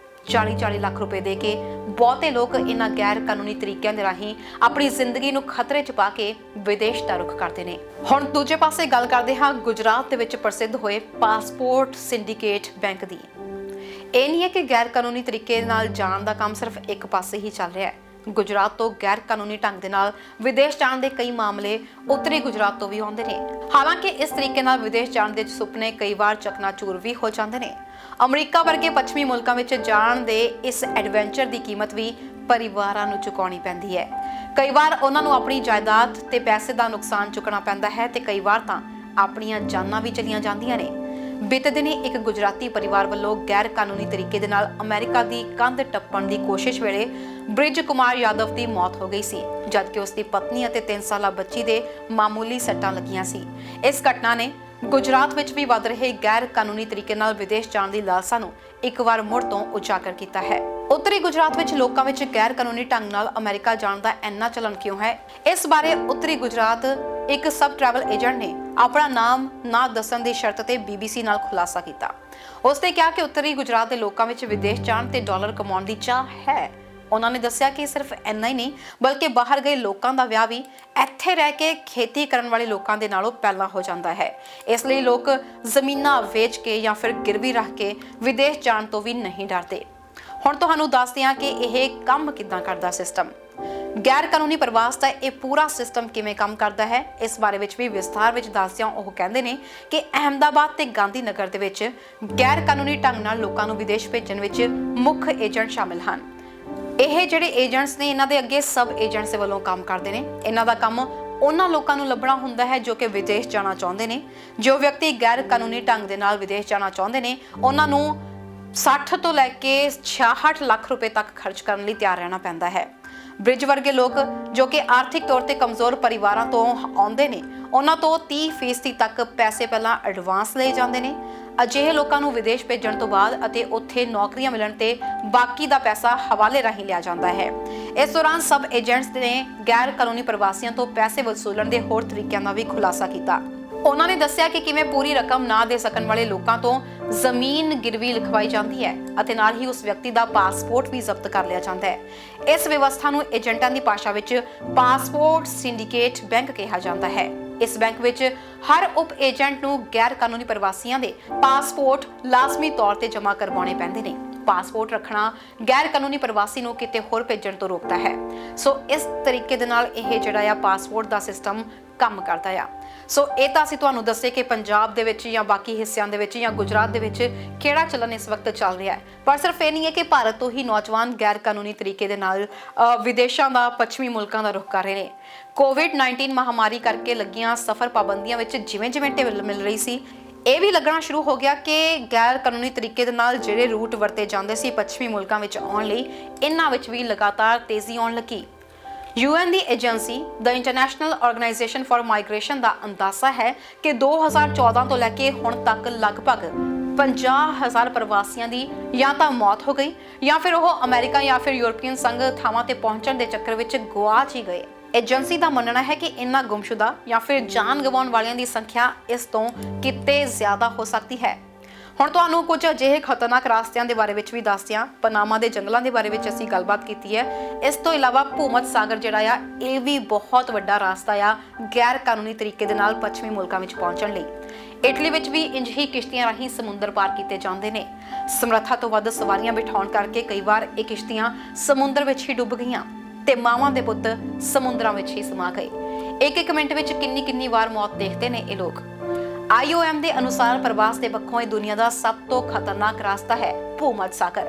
D: 40-40 ਲੱਖ ਰੁਪਏ ਦੇ ਕੇ ਬਹੁਤੇ ਲੋਕ ਇਹਨਾਂ ਗੈਰ ਕਾਨੂੰਨੀ ਤਰੀਕਿਆਂ ਦੇ ਰਾਹੀਂ ਆਪਣੀ ਜ਼ਿੰਦਗੀ ਨੂੰ ਖਤਰੇ 'ਚ ਪਾ ਕੇ ਵਿਦੇਸ਼ ਦਾ ਰੁਖ ਕਰਦੇ ਨੇ। ਹੁਣ ਦੂਜੇ ਪਾਸੇ ਗੱਲ ਕਰਦੇ ਹਾਂ ਗੁਜਰਾਤ ਦੇ ਵਿੱਚ ਪ੍ਰਸਿੱਧ ਹੋਏ ਪਾਸਪੋਰਟ ਸਿੰਡੀਕੇਟ ਬੈਂਕ ਦੀ। ਇਹ ਨਹੀਂ ਹੈ ਕਿ ਗੈਰ ਕਾਨੂੰਨੀ ਤਰੀਕੇ ਨਾਲ ਜਾਣ ਦਾ ਕੰਮ ਸਿਰਫ ਇੱਕ ਪਾਸੇ ਹੀ ਚੱਲ ਰਿਹਾ ਹੈ। ਗੁਜਰਾਤ ਤੋਂ ਗੈਰ ਕਾਨੂੰਨੀ ਢੰਗ ਦੇ ਨਾਲ ਵਿਦੇਸ਼ ਜਾਣ ਦੇ ਕਈ ਮਾਮਲੇ ਉੱਤਰੀ ਗੁਜਰਾਤ ਤੋਂ ਵੀ ਆਉਂਦੇ ਨੇ। ਹਾਲਾਂਕਿ ਇਸ ਤਰੀਕੇ ਨਾਲ ਵਿਦੇਸ਼ ਜਾਣ ਦੇ ਸੁਪਨੇ ਕਈ ਵਾਰ ਚਕਨਾਚੂਰ ਵੀ ਹੋ ਜਾਂਦੇ ਨੇ। ਅਮਰੀਕਾ ਵਰਗੇ ਪੱਛਮੀ ਮੁਲਕਾਂ ਵਿੱਚ ਜਾਣ ਦੇ ਇਸ ਐਡਵੈਂਚਰ ਦੀ ਕੀਮਤ ਵੀ ਪਰਿਵਾਰਾਂ ਨੂੰ ਚੁਕਾਉਣੀ ਪੈਂਦੀ ਹੈ। ਕਈ ਵਾਰ ਉਹਨਾਂ ਨੂੰ ਆਪਣੀ ਜਾਇਦਾਦ ਤੇ ਪੈਸੇ ਦਾ ਨੁਕਸਾਨ ਚੁੱਕਣਾ ਪੈਂਦਾ ਹੈ ਤੇ ਕਈ ਵਾਰ ਤਾਂ ਆਪਣੀਆਂ ਜਾਨਾਂ ਵੀ ਚਲੀਆਂ ਜਾਂਦੀਆਂ ਨੇ। ਬੀਤੇ ਦਿਨੀ ਇੱਕ ਗੁਜਰਾਤੀ ਪਰਿਵਾਰ ਵੱਲੋਂ ਗੈਰ ਕਾਨੂੰਨੀ ਤਰੀਕੇ ਦੇ ਨਾਲ ਅਮਰੀਕਾ ਦੀ ਕੰਧ ਟੱਪਣ ਦੀ ਕੋਸ਼ਿਸ਼ ਵੇਲੇ ਬ੍ਰਿਜ ਕੁਮਾਰ ਯਾਦਵ ਦੀ ਮੌਤ ਹੋ ਗਈ ਸੀ, ਜਦਕਿ ਉਸ ਦੀ ਪਤਨੀ ਅਤੇ 3 ਸਾਲਾ ਬੱਚੀ ਦੇ ਮਾਮੂਲੀ ਸੱਟਾਂ ਲੱਗੀਆਂ ਸੀ। ਇਸ ਘਟਨਾ ਨੇ ਗੁਜਰਾਤ ਵਿੱਚ ਵੀ ਵੱਧ ਰਹੇ ਗੈਰ ਕਾਨੂੰਨੀ ਤਰੀਕੇ ਨਾਲ ਵਿਦੇਸ਼ ਜਾਣ ਦੀ ਲਾਲਸਾ ਨੂੰ ਇੱਕ ਵਾਰ ਮੁੜ ਤੋਂ ਉਜਾਗਰ ਕੀਤਾ ਹੈ। ਉੱਤਰੀ ਗੁਜਰਾਤ ਵਿੱਚ ਲੋਕਾਂ ਵਿੱਚ ਗੈਰ ਕਾਨੂੰਨੀ ਢੰਗ ਨਾਲ ਅਮਰੀਕਾ ਜਾਣ ਦਾ ਇੰਨਾ ਚਲਨ ਕਿਉਂ ਹੈ? ਇਸ ਬਾਰੇ ਉੱਤਰੀ ਗੁਜਰਾਤ ਇੱਕ ਸਬ ਟਰੈਵਲ ਏਜੰਟ ਨੇ ਆਪਣਾ ਨਾਮ ਨਾ ਦੱਸਣ ਦੀ ਸ਼ਰਤ ਤੇ BBC ਨਾਲ ਖੁਲਾਸਾ ਕੀਤਾ। ਉਸਨੇ ਕਿਹਾ ਕਿ ਉੱਤਰੀ ਗੁਜਰਾਤ ਦੇ ਲੋਕਾਂ ਵਿੱਚ ਵਿਦੇਸ਼ ਜਾਣ ਤੇ ਡਾਲਰ ਕਮਾਉਣ ਦੀ ਚਾਹ ਹੈ। ਉਹਨਾਂ ਨੇ ਦੱਸਿਆ ਕਿ ਸਿਰਫ ਇੰਨਾ ਹੀ ਨਹੀਂ, ਬਲਕਿ ਬਾਹਰ ਗਏ ਲੋਕਾਂ ਦਾ ਵਿਆਹ ਵੀ ਇੱਥੇ ਰਹਿ ਕੇ ਖੇਤੀ ਕਰਨ ਵਾਲੇ ਲੋਕਾਂ ਦੇ ਨਾਲੋਂ ਪਹਿਲਾਂ ਹੋ ਜਾਂਦਾ ਹੈ। ਇਸ ਲਈ ਲੋਕ ਜ਼ਮੀਨਾਂ ਵੇਚ ਕੇ ਜਾਂ ਫਿਰ ਗਿਰਵੀ ਰੱਖ ਕੇ ਵਿਦੇਸ਼ ਜਾਣ ਤੋਂ ਵੀ ਨਹੀਂ ਡਰਦੇ। ਹੁਣ ਤੁਹਾਨੂੰ ਦੱਸਦੇ ਹਾਂ ਕਿ ਇਹ ਕੰਮ ਕਿੱਦਾਂ ਕਰਦਾ ਸਿਸਟਮ। ਗੈਰ ਕਾਨੂੰਨੀ ਪ੍ਰਵਾਸ ਦਾ ਇਹ ਪੂਰਾ ਸਿਸਟਮ ਕਿਵੇਂ ਕੰਮ ਕਰਦਾ ਹੈ, ਇਸ ਬਾਰੇ ਵਿੱਚ ਵੀ ਵਿਸਥਾਰ ਵਿੱਚ ਦੱਸਦਿਆਂ ਉਹ ਕਹਿੰਦੇ ਨੇ ਕਿ ਅਹਿਮਦਾਬਾਦ ਤੇ ਗਾਂਧੀ ਨਗਰ ਦੇ ਵਿੱਚ ਗੈਰ ਕਾਨੂੰਨੀ ਢੰਗ ਨਾਲ ਲੋਕਾਂ ਨੂੰ ਵਿਦੇਸ਼ ਭੇਜਣ ਵਿੱਚ ਮੁੱਖ ਏਜੰਟ ਸ਼ਾਮਿਲ ਹਨ। ਇਹ ਜਿਹੜੇ ਏਜੰਟਸ ਨੇ, ਇਹਨਾਂ ਦੇ ਅੱਗੇ ਸਬ ਏਜੰਟਸ ਵੱਲੋਂ ਕੰਮ ਕਰਦੇ ਨੇ। ਇਹਨਾਂ ਦਾ ਕੰਮ ਉਹਨਾਂ ਲੋਕਾਂ ਨੂੰ ਲੱਭਣਾ ਹੁੰਦਾ ਹੈ ਜੋ ਕਿ ਵਿਦੇਸ਼ ਜਾਣਾ ਚਾਹੁੰਦੇ ਨੇ। ਜੋ ਵਿਅਕਤੀ ਗੈਰ ਕਾਨੂੰਨੀ ਢੰਗ ਦੇ ਨਾਲ ਵਿਦੇਸ਼ ਜਾਣਾ ਚਾਹੁੰਦੇ ਨੇ, ਉਹਨਾਂ ਨੂੰ 60 ਤੋਂ ਲੈ ਕੇ 66 ਲੱਖ ਰੁਪਏ ਤੱਕ ਖਰਚ ਕਰਨ ਲਈ ਤਿਆਰ ਰਹਿਣਾ ਪੈਂਦਾ ਹੈ। ਬ੍ਰਿਜ ਵਰਗੇ ਲੋਕ ਜੋ ਕਿ ਆਰਥਿਕ ਤੌਰ ਤੇ ਕਮਜ਼ੋਰ ਪਰਿਵਾਰਾਂ ਤੋਂ ਆਉਂਦੇ ਨੇ, ਉਹਨਾਂ ਤੋਂ 30% ਤੱਕ ਪੈਸੇ ਪਹਿਲਾਂ ਐਡਵਾਂਸ ਲਏ ਜਾਂਦੇ ਨੇ। ਅਜਿਹੇ ਲੋਕਾਂ ਨੂੰ ਵਿਦੇਸ਼ ਭੇਜਣ ਤੋਂ ਬਾਅਦ ਅਤੇ ਉੱਥੇ ਨੌਕਰੀਆਂ ਮਿਲਣ ਤੇ ਬਾਕੀ ਦਾ ਪੈਸਾ ਹਵਾਲੇ ਰਾਹੀਂ ਲਿਆ ਜਾਂਦਾ ਹੈ। ਇਸ ਦੌਰਾਨ ਸਬ ਏਜੰਟਸ ਨੇ ਗੈਰ ਕਾਨੂੰਨੀ ਪ੍ਰਵਾਸੀਆਂ ਤੋਂ ਪੈਸੇ ਵਸੂਲਣ ਦੇ ਹੋਰ ਤਰੀਕਿਆਂ ਦਾ ਵੀ ਖੁਲਾਸਾ ਕੀਤਾ। ਉਹਨਾਂ ਨੇ ਦੱਸਿਆ ਕਿ ਕਿਵੇਂ ਪੂਰੀ ਰਕਮ ਨਾ ਦੇ ਸਕਣ ਵਾਲੇ ਲੋਕਾਂ ਤੋਂ ਜ਼ਮੀਨ ਗਿਰਵੀ ਲਿਖਵਾਈ ਜਾਂਦੀ ਹੈ ਅਤੇ ਨਾਲ ਹੀ ਉਸ ਵਿਅਕਤੀ ਦਾ ਪਾਸਪੋਰਟ ਵੀ ਜ਼ਬਤ ਕਰ ਲਿਆ ਜਾਂਦਾ ਹੈ। ਇਸ ਵਿਵਸਥਾ ਨੂੰ ਏਜੰਟਾਂ ਦੀ ਭਾਸ਼ਾ ਵਿੱਚ ਪਾਸਪੋਰਟ ਸਿੰਡੀਕੇਟ ਬੈਂਕ ਕਿਹਾ ਜਾਂਦਾ ਹੈ। ਇਸ ਬੈਂਕ ਵਿੱਚ ਹਰ ਉਪ ਏਜੰਟ ਨੂੰ ਗੈਰ ਕਾਨੂੰਨੀ ਪ੍ਰਵਾਸੀਆਂ ਦੇ ਪਾਸਪੋਰਟ ਲਾਜ਼ਮੀ ਤੌਰ ਤੇ ਜਮ੍ਹਾਂ ਕਰਵਾਉਣੇ ਪੈਂਦੇ ਨੇ। ਪਾਸਪੋਰਟ ਰੱਖਣਾ ਗੈਰ ਕਾਨੂੰਨੀ ਪ੍ਰਵਾਸੀ ਨੂੰ ਕਿਤੇ ਹੋਰ ਭੇਜਣ ਤੋਂ ਰੋਕਦਾ ਹੈ। ਸੋ ਇਸ ਤਰੀਕੇ ਦੇ ਨਾਲ ਇਹ ਜਿਹੜਾ ਆ ਪਾਸਪੋਰਟ ਦਾ ਸਿਸਟਮ ਕੰਮ ਕਰਦਾ ਆ। ਸੋ ਇਹ ਤਾਂ ਅਸੀਂ ਤੁਹਾਨੂੰ ਦੱਸੇ ਕਿ ਪੰਜਾਬ ਦੇ ਵਿੱਚ ਜਾਂ ਬਾਕੀ ਹਿੱਸਿਆਂ ਦੇ ਵਿੱਚ ਜਾਂ ਗੁਜਰਾਤ ਦੇ ਵਿੱਚ ਕਿਹੜਾ ਚੱਲਣ ਇਸ ਵਕਤ ਚੱਲ ਰਿਹਾ ਹੈ। ਪਰ ਸਿਰਫ ਇਹ ਨਹੀਂ ਹੈ ਕਿ ਭਾਰਤ ਤੋਂ ਹੀ ਨੌਜਵਾਨ ਗੈਰ ਕਾਨੂੰਨੀ ਤਰੀਕੇ ਦੇ ਨਾਲ ਵਿਦੇਸ਼ਾਂ ਦਾ, ਪੱਛਮੀ ਮੁਲਕਾਂ ਦਾ ਰੁਖ ਕਰ ਰਹੇ ਨੇ। COVID-19 ਮਹਾਮਾਰੀ ਕਰਕੇ ਲੱਗੀਆਂ ਸਫ਼ਰ ਪਾਬੰਦੀਆਂ ਵਿੱਚ ਜਿਵੇਂ-ਜਿਵੇਂ ਢਿੱਲ ਮਿਲ ਰਹੀ ਸੀ, ਇਹ ਵੀ ਲੱਗਣਾ ਸ਼ੁਰੂ ਹੋ ਗਿਆ ਕਿ ਗੈਰ ਕਾਨੂੰਨੀ ਤਰੀਕੇ ਦੇ ਨਾਲ ਜਿਹੜੇ ਰੂਟ ਵਰਤੇ ਜਾਂਦੇ ਸੀ ਪੱਛਮੀ ਮੁਲਕਾਂ ਵਿੱਚ ਆਉਣ ਲਈ, ਇਹਨਾਂ ਵਿੱਚ ਵੀ ਲਗਾਤਾਰ ਤੇਜ਼ੀ ਆਉਣ ਲੱਗੀ। UN ਦੀ agency the international organization for migration ਦਾ ਅੰਦਾਜ਼ਾ ਹੈ ਕਿ 2014 ਤੋਂ ਲੈ ਕੇ ਹੁਣ ਤੱਕ ਲਗਭਗ 50,000 ਪ੍ਰਵਾਸੀਆਂ ਦੀ ਜਾਂ ਤਾਂ ਮੌਤ ਹੋ ਗਈ ਜਾਂ ਫਿਰ ਉਹ ਅਮਰੀਕਾ ਜਾਂ ਫਿਰ ਯੂਰਪੀਅਨ ਸੰਘ ਥਾਵਾਂ ਤੇ ਪਹੁੰਚਣ ਦੇ ਚੱਕਰ ਵਿੱਚ ਗੁਆਚ ਹੀ ਗਏ। ਏਜੰਸੀ ਦਾ ਮੰਨਣਾ ਹੈ ਕਿ ਇਨ੍ਹਾਂ ਗੁੰਮਸ਼ੁਦਾ ਜਾਂ ਫਿਰ ਜਾਨ ਗਵਾਉਣ ਵਾਲਿਆਂ ਦੀ ਸੰਖਿਆ ਇਸ ਤੋਂ ਕਿਤੇ ਜ਼ਿਆਦਾ ਹੋ ਸਕਦੀ ਹੈ। ਹੁਣ ਤੁਹਾਨੂੰ ਕੁਝ ਅਜਿਹੇ ਖਤਰਨਾਕ ਰਾਸਤਿਆਂ ਦੇ ਬਾਰੇ ਵਿੱਚ ਵੀ ਦੱਸਦੇ ਹਾਂ। ਪਨਾਮਾ ਦੇ ਜੰਗਲਾਂ ਦੇ ਬਾਰੇ ਵਿੱਚ ਅਸੀਂ ਗੱਲਬਾਤ ਕੀਤੀ ਹੈ। ਇਸ ਤੋਂ ਇਲਾਵਾ ਭੂਮਧ ਸਾਗਰ ਜਿਹੜਾ ਆ, ਇਹ ਵੀ ਬਹੁਤ ਵੱਡਾ ਰਾਸਤਾ ਆ ਗੈਰ ਕਾਨੂੰਨੀ ਤਰੀਕੇ ਦੇ ਨਾਲ ਪੱਛਮੀ ਮੁਲਕਾਂ ਵਿੱਚ ਪਹੁੰਚਣ ਲਈ। ਇਟਲੀ ਵਿੱਚ ਵੀ ਇੰਜ ਹੀ ਕਿਸ਼ਤੀਆਂ ਰਾਹੀਂ ਸਮੁੰਦਰ ਪਾਰ ਕੀਤੇ ਜਾਂਦੇ ਨੇ। ਸਮਰੱਥਾ ਤੋਂ ਵੱਧ ਸਵਾਰੀਆਂ ਬਿਠਾਉਣ ਕਰਕੇ ਕਈ ਵਾਰ ਇਹ ਕਿਸ਼ਤੀਆਂ ਸਮੁੰਦਰ ਵਿੱਚ ਹੀ ਡੁੱਬ ਗਈਆਂ ਤੇ ਮਾਵਾਂ ਦੇ ਪੁੱਤ ਸਮੁੰਦਰਾਂ ਵਿੱਚ ਹੀ ਸਮਾ ਗਏ। ਇੱਕ ਮਿੰਟ ਵਿੱਚ ਕਿੰਨੀ ਵਾਰ ਮੌਤ ਦੇਖਦੇ ਨੇ ਇਹ ਲੋਕ। IOM ਦੇ ਅਨੁਸਾਰ ਪ੍ਰਵਾਸ ਦੇ ਪੱਖੋਂ ਇਹ ਦੁਨੀਆ ਦਾ ਸਭ ਤੋਂ ਖਤਰਨਾਕ ਰਾਸਤਾ ਹੈ ਭੂਮਧ ਸਾਗਰ।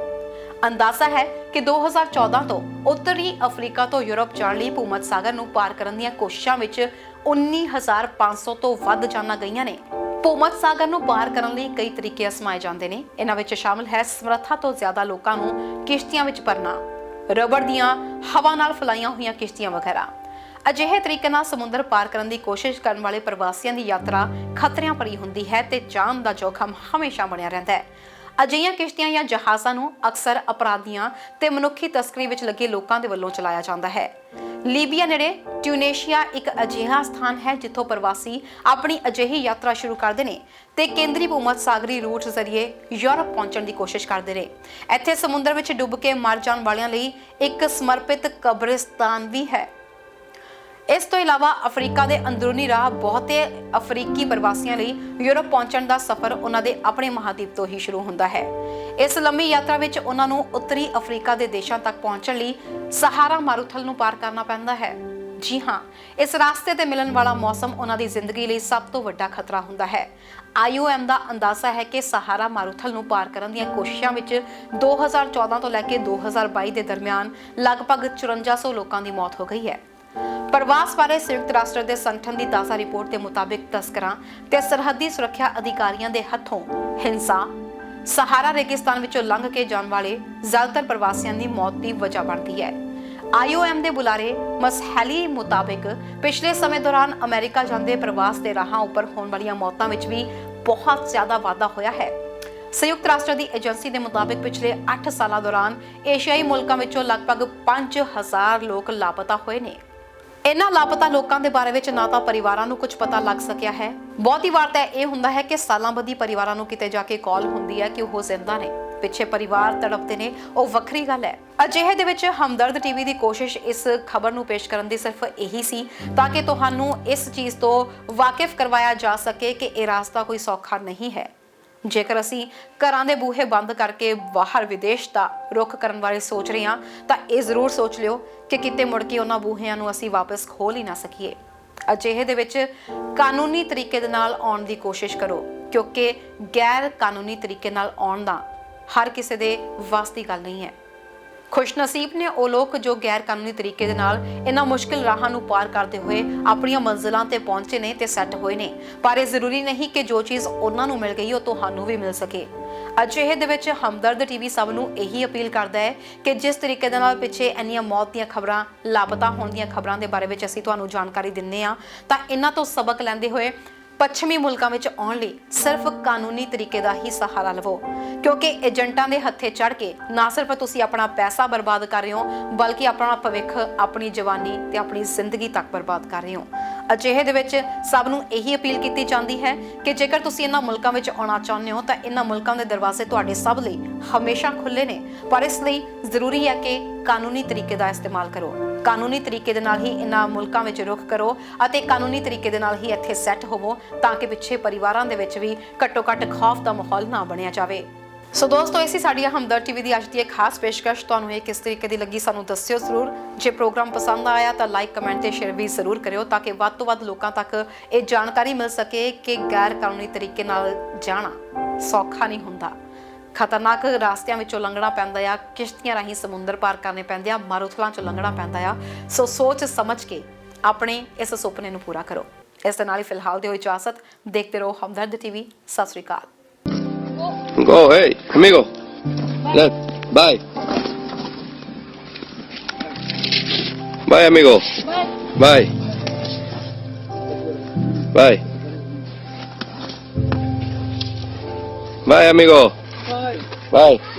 D: ਅੰਦਾਜ਼ਾ ਹੈ ਕਿ 2014 ਤੋਂ ਉੱਤਰੀ ਅਫਰੀਕਾ ਤੋਂ ਯੂਰਪ ਜਾਣ ਲਈ ਭੂਮਧ ਸਾਗਰ ਨੂੰ ਪਾਰ ਕਰਨ ਦੀਆਂ ਕੋਸ਼ਿਸ਼ਾਂ ਵਿੱਚ 19,500 ਤੋਂ ਵੱਧ ਜਾਨਾਂ ਗਈਆਂ ਨੇ। ਭੂਮਧ ਸਾਗਰ ਨੂੰ ਪਾਰ ਕਰਨ ਲਈ ਕਈ ਤਰੀਕੇ ਅਜ਼ਮਾਏ ਜਾਂਦੇ ਨੇ। ਇਹਨਾਂ ਵਿੱਚ ਸ਼ਾਮਲ ਹੈ ਸਮਰੱਥਾ ਤੋਂ ਜ਼ਿਆਦਾ ਲੋਕਾਂ ਨੂੰ ਕਿਸ਼ਤੀਆਂ ਵਿੱਚ ਭਰਨਾ, ਰਬੜ ਦੀਆਂ ਹਵਾ ਨਾਲ ਫਲਾਈਆਂ ਹੋਈਆਂ ਕਿਸ਼ਤੀਆਂ ਵਗੈਰਾ। ਅਜਿਹੇ ਤਰੀਕੇ ਨਾਲ ਸਮੁੰਦਰ ਪਾਰ ਕਰਨ ਦੀ ਕੋਸ਼ਿਸ਼ ਕਰਨ ਵਾਲੇ ਪ੍ਰਵਾਸੀਆਂ ਦੀ ਯਾਤਰਾ ਖਤਰਿਆਂ ਭਰੀ ਹੁੰਦੀ ਹੈ ਤੇ ਜਾਨ ਦਾ ਜੋਖਮ ਹਮੇਸ਼ਾ ਬਣਿਆ ਰਹਿੰਦਾ ਹੈ। ਅਜਿਹੀਆਂ ਕਿਸ਼ਤੀਆਂ ਜਾਂ ਜਹਾਜ਼ਾਂ ਨੂੰ ਅਕਸਰ ਅਪਰਾਧੀਆਂ ਤੇ ਮਨੁੱਖੀ ਤਸਕਰੀ ਵਿੱਚ ਲੱਗੇ ਲੋਕਾਂ ਦੇ ਵੱਲੋਂ ਚਲਾਇਆ ਜਾਂਦਾ ਹੈ। ਲੀਬੀਆ ਨੇੜੇ ਟਿਊਨੀਸ਼ੀਆ ਇੱਕ ਅਜਿਹਾ ਸਥਾਨ ਹੈ ਜਿੱਥੋਂ ਪ੍ਰਵਾਸੀ ਆਪਣੀ ਅਜਿਹੀ ਯਾਤਰਾ ਸ਼ੁਰੂ ਕਰਦੇ ਨੇ ਤੇ ਕੇਂਦਰੀ ਭੂਮਧ ਸਾਗਰੀ ਰੂਟ ਜ਼ਰੀਏ ਯੂਰਪ ਪਹੁੰਚਣ ਦੀ ਕੋਸ਼ਿਸ਼ ਕਰਦੇ ਨੇ। ਇੱਥੇ ਸਮੁੰਦਰ ਵਿੱਚ ਡੁੱਬ ਕੇ ਮਰ ਜਾਣ ਵਾਲਿਆਂ ਲਈ ਇੱਕ ਸਮਰਪਿਤ ਕਬਰਿਸਤਾਨ ਵੀ ਹੈ। ਇਸ ਤੋਂ ਇਲਾਵਾ ਅਫਰੀਕਾ ਦੇ ਅੰਦਰੂਨੀ ਰਾਹ ਬਹੁਤੇ ਅਫਰੀਕੀ ਪ੍ਰਵਾਸੀਆਂ ਲਈ ਯੂਰਪ ਪਹੁੰਚਣ ਦਾ ਸਫ਼ਰ ਉਹਨਾਂ ਦੇ ਆਪਣੇ ਮਹਾਦੀਪ ਤੋਂ ਹੀ ਸ਼ੁਰੂ ਹੁੰਦਾ ਹੈ। ਇਸ ਲੰਮੀ ਯਾਤਰਾ ਵਿੱਚ ਉਹਨਾਂ ਨੂੰ ਉੱਤਰੀ ਅਫਰੀਕਾ ਦੇ ਦੇਸ਼ਾਂ ਤੱਕ ਪਹੁੰਚਣ ਲਈ ਸਹਾਰਾ ਮਾਰੂਥਲ ਨੂੰ ਪਾਰ ਕਰਨਾ ਪੈਂਦਾ ਹੈ। ਜੀ ਹਾਂ, ਇਸ ਰਾਸਤੇ ਤੇ ਮਿਲਣ ਵਾਲਾ ਮੌਸਮ ਉਹਨਾਂ ਦੀ ਜ਼ਿੰਦਗੀ ਲਈ ਸਭ ਤੋਂ ਵੱਡਾ ਖਤਰਾ ਹੁੰਦਾ ਹੈ। IOM ਦਾ ਅੰਦਾਜ਼ਾ ਹੈ ਕਿ ਸਹਾਰਾ ਮਾਰੂਥਲ ਨੂੰ ਪਾਰ ਕਰਨ ਦੀਆਂ ਕੋਸ਼ਿਸ਼ਾਂ ਵਿੱਚ 2014 ਤੋਂ ਲੈ ਕੇ 2022 ਦੇ ਦਰਮਿਆਨ ਲਗਭਗ 5400 ਲੋਕਾਂ ਦੀ ਮੌਤ ਹੋ ਗਈ ਹੈ। ਪ੍ਰਵਾਸ ਬਾਰੇ ਸੰਯੁਕਤ ਰਾਸ਼ਟਰ ਦੇ ਸੰਗਠਨ ਦੀ ਤਾਜ਼ਾ ਰਿਪੋਰਟ ਦੇ ਮੁਤਾਬਿਕ ਤਸਕਰਾਂ ਤੇ ਸਰਹੱਦੀ ਸੁਰੱਖਿਆ ਅਧਿਕਾਰੀਆਂ ਦੇ ਹੱਥੋਂ ਹਿੰਸਾ ਸਹਾਰਾ ਰੇਗਿਸਤਾਨ ਵਿੱਚੋਂ ਲੰਘ ਕੇ ਜਾਣ ਵਾਲੇ ਜ਼ਿਆਦਾਤਰ ਪ੍ਰਵਾਸੀਆਂ ਦੀ ਮੌਤ ਦੀ ਵਜ੍ਹਾ ਬਣਦੀ ਹੈ। IOM ਦੇ ਬੁਲਾਰੇ ਮਸਹੈਲੀ ਮੁਤਾਬਿਕ ਪਿਛਲੇ ਸਮੇਂ ਦੌਰਾਨ ਅਮਰੀਕਾ ਜਾਂਦੇ ਪ੍ਰਵਾਸ ਦੇ ਰਾਹਾਂ ਉੱਪਰ ਹੋਣ ਵਾਲੀਆਂ ਮੌਤਾਂ ਵਿੱਚ ਵੀ ਬਹੁਤ ਜ਼ਿਆਦਾ ਵਾਧਾ ਹੋਇਆ ਹੈ। ਸੰਯੁਕਤ ਰਾਸ਼ਟਰ ਦੀ ਏਜੰਸੀ ਦੇ ਮੁਤਾਬਿਕ ਪਿਛਲੇ 8 ਸਾਲਾਂ ਦੌਰਾਨ ਏਸ਼ੀਆਈ ਮੁਲਕਾਂ ਵਿੱਚੋਂ ਲਗਭਗ 5000 ਲੋਕ ਲਾਪਤਾ ਹੋਏ ਨੇ। ਇਹਨਾਂ ਲਾਪਤਾ ਲੋਕਾਂ ਦੇ ਬਾਰੇ ਵਿੱਚ ਨਾ ਤਾਂ ਪਰਿਵਾਰਾਂ ਨੂੰ ਕੁਝ ਪਤਾ ਲੱਗ ਸਕਿਆ ਹੈ, ਬਹੁਤੀ ਵਾਰ ਤਾਂ ਇਹ ਹੁੰਦਾ ਹੈ ਕਿ ਸਾਲਾਂ ਬੱਧੀ ਪਰਿਵਾਰਾਂ ਨੂੰ ਕਿਤੇ ਜਾ ਕੇ ਕਾਲ ਹੁੰਦੀ ਹੈ ਕਿ ਉਹ ਜ਼ਿੰਦਾ ਨੇ, ਪਿੱਛੇ ਪਰਿਵਾਰ ਤੜਪਦੇ ਨੇ, ਉਹ ਵੱਖਰੀ ਗੱਲ ਹੈ। ਅਜਿਹੇ ਦੇ ਵਿੱਚ ਹਮਦਰਦ ਟੀਵੀ ਦੀ ਕੋਸ਼ਿਸ਼ ਇਸ ਖਬਰ ਨੂੰ ਪੇਸ਼ ਕਰਨ ਦੀ ਸਿਰਫ ਇਹੀ ਸੀ ਤਾਂ ਕਿ ਤੁਹਾਨੂੰ ਇਸ ਚੀਜ਼ ਤੋਂ ਵਾਕਿਫ ਕਰਵਾਇਆ ਜਾ ਸਕੇ ਕਿ ਇਹ ਰਾਸਤਾ ਕੋਈ ਸੌਖਾ ਨਹੀਂ ਹੈ। ਜੇਕਰ ਅਸੀਂ ਘਰਾਂ ਦੇ ਬੂਹੇ ਬੰਦ ਕਰਕੇ ਬਾਹਰ ਵਿਦੇਸ਼ ਦਾ ਰੁਖ ਕਰਨ ਬਾਰੇ ਸੋਚ ਰਹੇ ਹਾਂ ਤਾਂ ਇਹ ਜ਼ਰੂਰ ਸੋਚ ਲਿਓ ਕਿ ਕਿਤੇ ਮੁੜ ਕੇ ਉਹਨਾਂ ਬੂਹਿਆਂ ਨੂੰ ਅਸੀਂ ਵਾਪਸ ਖੋਲ ਹੀ ਨਾ ਸਕੀਏ। ਅਜਿਹੇ ਦੇ ਵਿੱਚ ਕਾਨੂੰਨੀ ਤਰੀਕੇ ਦੇ ਨਾਲ ਆਉਣ ਦੀ ਕੋਸ਼ਿਸ਼ ਕਰੋ, ਕਿਉਂਕਿ ਗੈਰ ਕਾਨੂੰਨੀ ਤਰੀਕੇ ਨਾਲ ਆਉਣ ਦਾ ਹਰ ਕਿਸੇ ਦੇ ਵੱਸ ਦੀ ਗੱਲ ਨਹੀਂ ਹੈ। ਖੁਸ਼ਨਸੀਬ ਨੇ ਉਹ ਲੋਕ ਜੋ ਗੈਰ ਕਾਨੂੰਨੀ ਤਰੀਕੇ ਦੇ ਨਾਲ ਇਹਨਾਂ ਮੁਸ਼ਕਿਲ ਰਾਹਾਂ ਨੂੰ ਪਾਰ ਕਰਦੇ ਹੋਏ ਆਪਣੀਆਂ ਮੰਜ਼ਿਲਾਂ ਤੇ ਪਹੁੰਚੇ ਨੇ ਤੇ ਸੈੱਟ ਹੋਏ ਨੇ, ਪਰ ਇਹ ਜ਼ਰੂਰੀ ਨਹੀਂ ਕਿ ਜੋ ਚੀਜ਼ ਉਹਨਾਂ ਨੂੰ ਮਿਲ ਗਈ ਉਹ ਤੁਹਾਨੂੰ ਵੀ ਮਿਲ ਸਕੇ। ਅਜਿਹੇ ਦੇ ਵਿੱਚ ਹਮਦਰਦ ਟੀਵੀ ਸਭ ਨੂੰ ਇਹੀ ਅਪੀਲ ਕਰਦਾ ਹੈ ਕਿ ਜਿਸ ਤਰੀਕੇ ਦੇ ਨਾਲ ਪਿੱਛੇ ਇੰਨੀਆਂ ਮੌਤ ਦੀਆਂ ਖਬਰਾਂ, ਲਾਪਤਾ ਹੋਣ ਦੀਆਂ ਖਬਰਾਂ ਦੇ ਬਾਰੇ ਵਿੱਚ ਅਸੀਂ ਤੁਹਾਨੂੰ ਜਾਣਕਾਰੀ ਦਿੰਦੇ ਹਾਂ, ਤਾਂ ਇਹਨਾਂ ਤੋਂ ਸਬਕ ਲੈਂਦੇ ਹੋਏ ਪੱਛਮੀ ਮੁਲਕਾਂ ਵਿੱਚ ਆਉਣ ਲਈ ਸਿਰਫ ਕਾਨੂੰਨੀ ਤਰੀਕੇ ਦਾ ਹੀ ਸਹਾਰਾ ਲਵੋ, ਕਿਉਂਕਿ ਏਜੰਟਾਂ ਦੇ ਹੱਥੇ ਚੜ੍ਹ ਕੇ ਨਾ ਸਿਰਫ ਤੁਸੀਂ ਆਪਣਾ ਪੈਸਾ ਬਰਬਾਦ ਕਰ ਰਹੇ ਹੋ, ਬਲਕਿ ਆਪਣਾ ਭਵਿੱਖ, ਆਪਣੀ ਜਵਾਨੀ ਤੇ ਆਪਣੀ ਜ਼ਿੰਦਗੀ ਤੱਕ ਬਰਬਾਦ ਕਰ ਰਹੇ ਹੋ। ਅਜਿਹੇ ਦੇ ਵਿੱਚ ਸਭ ਨੂੰ ਇਹੀ ਅਪੀਲ ਕੀਤੀ ਜਾਂਦੀ ਹੈ ਕਿ ਜੇਕਰ ਤੁਸੀਂ ਇਹਨਾਂ ਮੁਲਕਾਂ ਵਿੱਚ ਆਉਣਾ ਚਾਹੁੰਦੇ ਹੋ ਤਾਂ ਇਹਨਾਂ ਮੁਲਕਾਂ ਦੇ ਦਰਵਾਜ਼ੇ ਤੁਹਾਡੇ ਸਭ ਲਈ ਹਮੇਸ਼ਾ ਖੁੱਲੇ ਨੇ, ਪਰ ਇਸ ਲਈ ਜ਼ਰੂਰੀ ਹੈ ਕਿ ਕਾਨੂੰਨੀ ਤਰੀਕੇ ਦਾ ਇਸਤੇਮਾਲ ਕਰੋ, ਕਾਨੂੰਨੀ ਤਰੀਕੇ ਦੇ ਨਾਲ ਹੀ ਇਹਨਾਂ ਮੁਲਕਾਂ ਵਿੱਚ ਰੁਖ ਕਰੋ ਅਤੇ ਕਾਨੂੰਨੀ ਤਰੀਕੇ ਦੇ ਨਾਲ ਹੀ ਇੱਥੇ ਸੈੱਟ ਹੋਵੋ ਤਾਂ ਕਿ ਪਿੱਛੇ ਪਰਿਵਾਰਾਂ ਦੇ ਵਿੱਚ ਵੀ ਘੱਟੋ ਘੱਟ ਖੌਫ ਦਾ ਮਾਹੌਲ ਨਾ ਬਣਿਆ ਜਾਵੇ। ਸੋ ਦੋਸਤੋ, ਇਹ ਸੀ ਸਾਡੀ ਹਮਦਰਦ ਟੀਵੀ ਦੀ ਅੱਜ ਦੀ ਇੱਕ ਖਾਸ ਪੇਸ਼ਕਸ਼। ਤੁਹਾਨੂੰ ਇਹ ਕਿਸ ਤਰੀਕੇ ਦੀ ਲੱਗੀ ਸਾਨੂੰ ਦੱਸਿਓ ਜ਼ਰੂਰ। ਜੇ ਪ੍ਰੋਗਰਾਮ ਪਸੰਦ ਆਇਆ ਤਾਂ ਲਾਈਕ, ਕਮੈਂਟ ਤੇ ਸ਼ੇਅਰ ਵੀ ਜ਼ਰੂਰ ਕਰਿਓ ਤਾਂ ਕਿ ਵੱਧ ਤੋਂ ਵੱਧ ਲੋਕਾਂ ਤੱਕ ਇਹ ਜਾਣਕਾਰੀ ਮਿਲ ਸਕੇ ਕਿ ਗੈਰ ਕਾਨੂੰਨੀ ਤਰੀਕੇ ਨਾਲ ਜਾਣਾ ਸੌਖਾ ਨਹੀਂ ਹੁੰਦਾ। ਖਤਰਨਾਕ ਰਾਸਤਿਆਂ ਵਿੱਚੋਂ ਲੰਘਣਾ ਪੈਂਦਾ ਆ, ਕਿਸ਼ਤੀਆਂ ਰਾਹੀਂ ਸਮੁੰਦਰ ਪਾਰ ਕਰਨੇ ਪੈਂਦੇ ਆ, ਮਾਰੂਥਲਾਂ ਚੋਂ ਲੰਘਣਾ ਪੈਂਦਾ ਆ। ਸੋ ਸੋਚ ਸਮਝ ਕੇ ਆਪਣੇ ਇਸ ਸੁਪਨੇ ਨੂੰ ਪੂਰਾ ਕਰੋ। ਇਸ ਦੇ ਨਾਲ ਹੀ ਫਿਲਹਾਲ ਦਿਓ ਇਜਾਜ਼ਤ। ਦੇਖਦੇ ਰਹੋ ਹਮਦਰਦ ਟੀਵੀ। ਸਤਿ ਸ੍ਰੀ ਅਕਾਲ।
F: Go, hey, amigo. Look, bye. Bye, amigo. Bye. Bye. Bye, amigo. Bye. Bye.